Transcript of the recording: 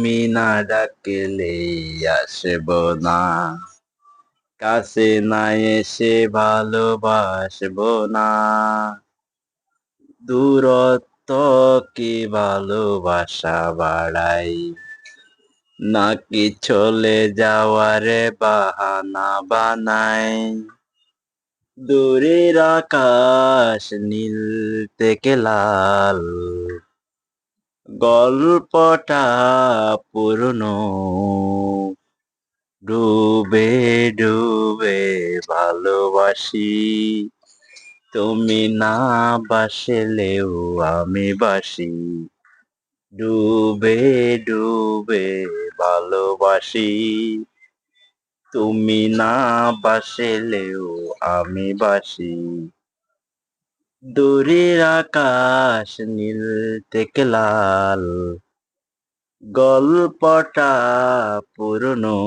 তুমি না ডাকলে আসব না, কাছে না এসে ভালোবাসবো না। দূরত্ব কি ভালোবাসা বাড়াই, নাকি চলে যাওয়ারে বাহানা বানাই। দূরের আকাশ নীল থেকে লাল, গল্পটা পুরনো। ডুবে ডুবে ভালোবাসি, তুমি না বাসলেও আমি বাসি। ডুবে ডুবে ভালোবাসি, তুমি না বাসলেও আমি বাসি। দূরের আকাশ নীল থেকে লাল, গল্পটা পুরনো।